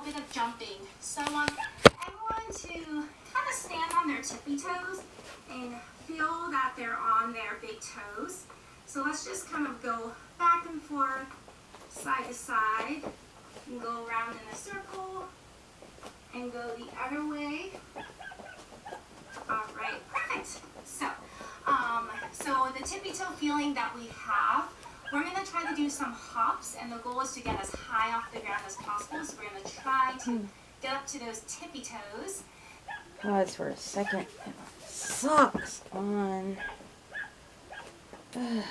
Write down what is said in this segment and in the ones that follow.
bit of jumping. So I want everyone to kind of stand on their tippy toes and feel that they're on their big toes. So let's just kind of go back and forth, side to side, and go around in a circle, and go the other way. All right, perfect. So the tippy toe feeling that we have, we're gonna try to do some hops, and the goal is to get as high off the ground as possible. So we're gonna try to get up to those tippy toes. Pause for a second. Put my socks on. Okay.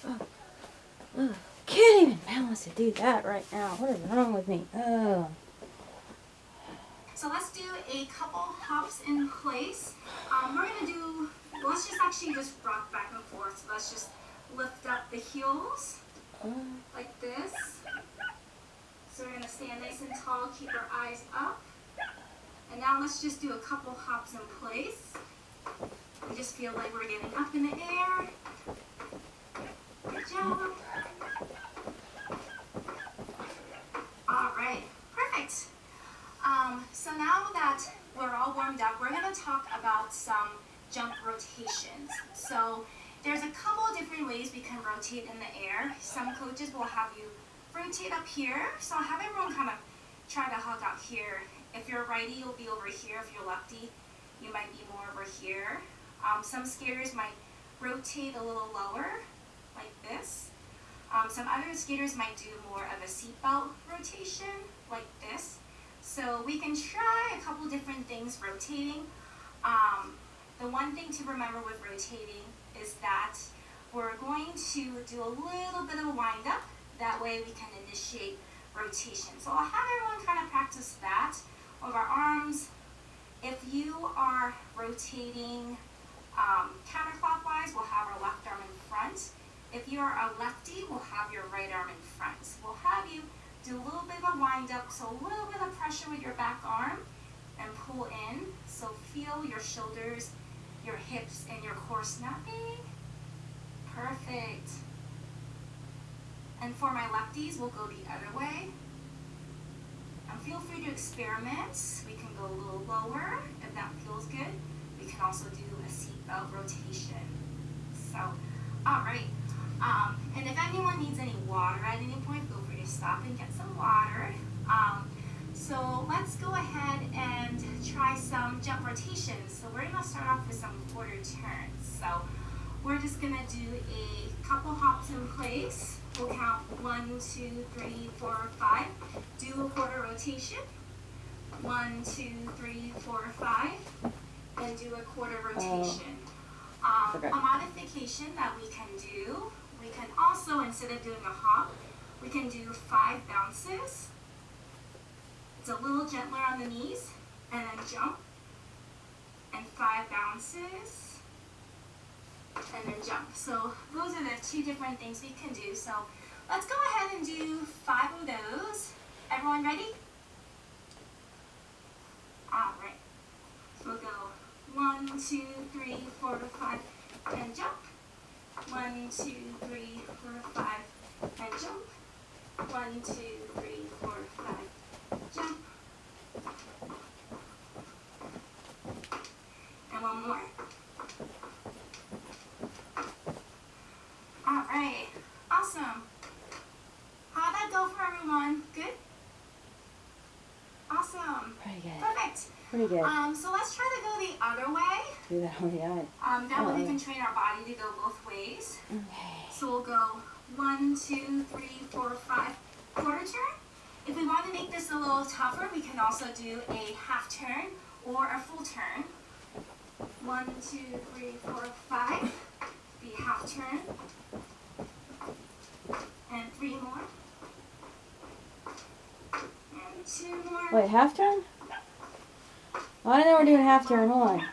Oh. Can't even balance to do that right now. What is wrong with me? Oh. So let's do a couple hops in place. We're gonna do, let's just actually just rock back and forth. So let's just lift up the heels like this. So we're gonna stand nice and tall, keep our eyes up. And now let's just do a couple hops in place. We just feel like we're getting up in the air. Good job. All right, perfect. So now that we're all warmed up, we're gonna talk about some jump rotations. So there's a couple of different ways we can rotate in the air. Some coaches will have you rotate up here. So I'll have everyone kind of try to hug out here. If you're righty, you'll be over here. If you're lefty, you might be more over here. Some skaters might rotate a little lower, like this. Some other skaters might do more of a seatbelt rotation, like this. So we can try a couple different things rotating. The one thing to remember with rotating is that we're going to do a little bit of a wind up. That way we can initiate rotation. So I'll have everyone kind of practice that with our arms. If you are rotating counterclockwise, we'll have our left arm in front. If you are a lefty, we'll have your right arm in front. We'll have you do a little bit of a wind up, so a little bit of pressure with your back arm and pull in. So feel your shoulders, your hips, and your core snapping. Perfect. And for my lefties, we'll go the other way. And feel free to experiment. We can go a little lower if that feels good. We can also do a seatbelt rotation. So, all right. And if anyone needs any water at any point, feel free to stop and get some water. So let's go ahead and try some jump rotations. So we're gonna start off with some quarter turns. So we're just gonna do a couple hops in place. We'll count 1, 2, 3, 4, 5. Do a quarter rotation. 1, 2, 3, 4, 5. And do a quarter rotation. A modification that we can do, we can also, instead of doing a hop, we can do 5 bounces. It's a little gentler on the knees, and then jump, and 5 bounces, and then jump. So those are the 2 different things we can do. So let's go ahead and do 5 of those. Everyone ready? All right. So we'll go 1, 2, 3, 4, 5, and jump. 1, 2, 3, 4, 5, and jump. 1, 2, 3, 4, 5, jump. And one more. All right, awesome. How'd that go for everyone? Good? Awesome. Pretty good. Perfect. Pretty good. So let's try to go the other way. Do that on the eye. That way we can train our body to go both ways. Okay. So we'll go 1, 2, 3, 4, 5, quarter turn. If we want to make this a little tougher, we can also do a half turn or a full turn. 1, 2, 3, 4, 5. The half turn. And 3 more. And 2 more. Wait, half turn? Oh, I didn't know we're doing half turn. Hold on.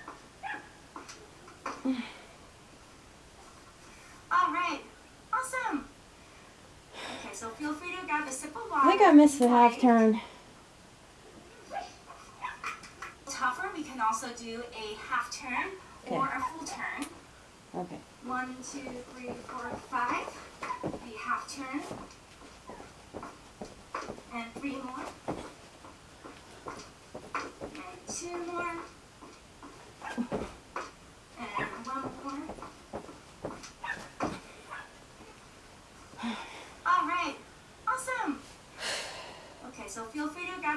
All right. Awesome. Okay, so feel free to grab a sip of water. I think I missed the half turn. Tougher, we can also do a half turn or a full turn. Okay. 1, 2, 3, 4, 5. The half turn. And 3 more.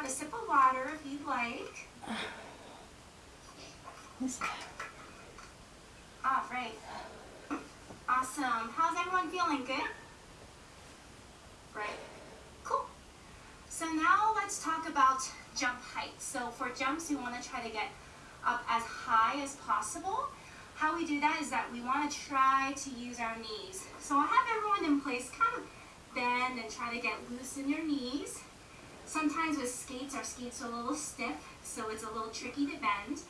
grab a sip of water if you'd like. All right. Awesome. How's everyone feeling? Good? Right. Cool. So now let's talk about jump height. So for jumps, we want to try to get up as high as possible. How we do that is that we want to try to use our knees. So I'll have everyone in place, kind of bend and try to get loose in your knees. Sometimes with skates, our skates are a little stiff, so it's a little tricky to bend.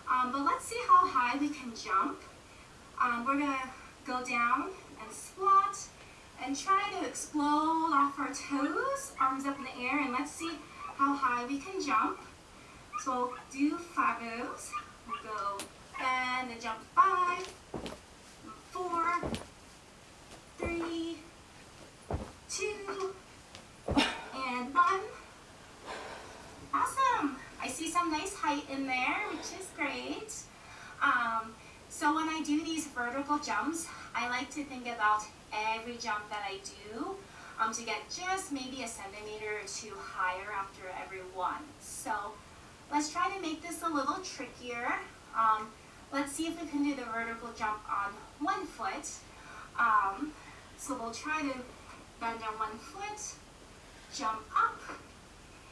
But let's see how high we can jump. We're going to go down and squat and try to explode off our toes, arms up in the air, and let's see how high we can jump. So do 5 of those. Go bend and jump 5, 4, 3, 2, and 1. Awesome. I see some nice height in there, which is great. So when I do these vertical jumps, I like to think about every jump that I do to get just maybe a centimeter or 2 higher after every one. So let's try to make this a little trickier. Let's see if we can do the vertical jump on 1 foot. So we'll try to bend on 1 foot, jump up.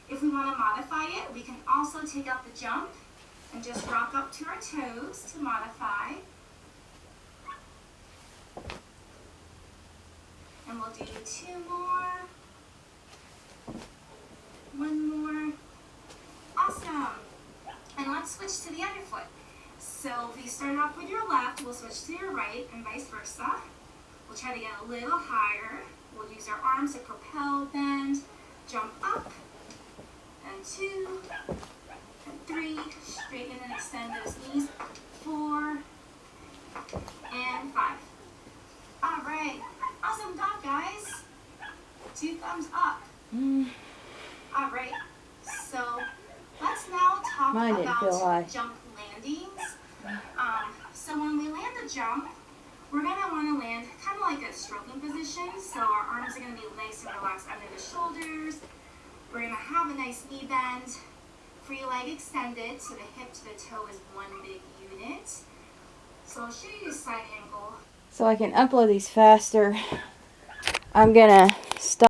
If we want to modify it, we can also take out the jump and just rock up to our toes to modify. And we'll do 2 more. 1 more. Awesome. And let's switch to the other foot. So if you start off with your left, we'll switch to your right and vice versa. We'll try to get a little higher. We'll use our arms to propel, bend, jump up, and 2, and 3, straighten and extend those knees, 4, and 5. All right, awesome job, guys. 2 thumbs up. All right, so let's now talk Mine didn't feel high. about jump landings. So when we land a jump, we're gonna wanna land kind of like a stroking position. So our arms are gonna be nice and relaxed under the shoulders. We're gonna have a nice knee bend, free leg extended, so the hip to the toe is one big unit. So I'll show you the side angle. So I can upload these faster. I'm gonna stop.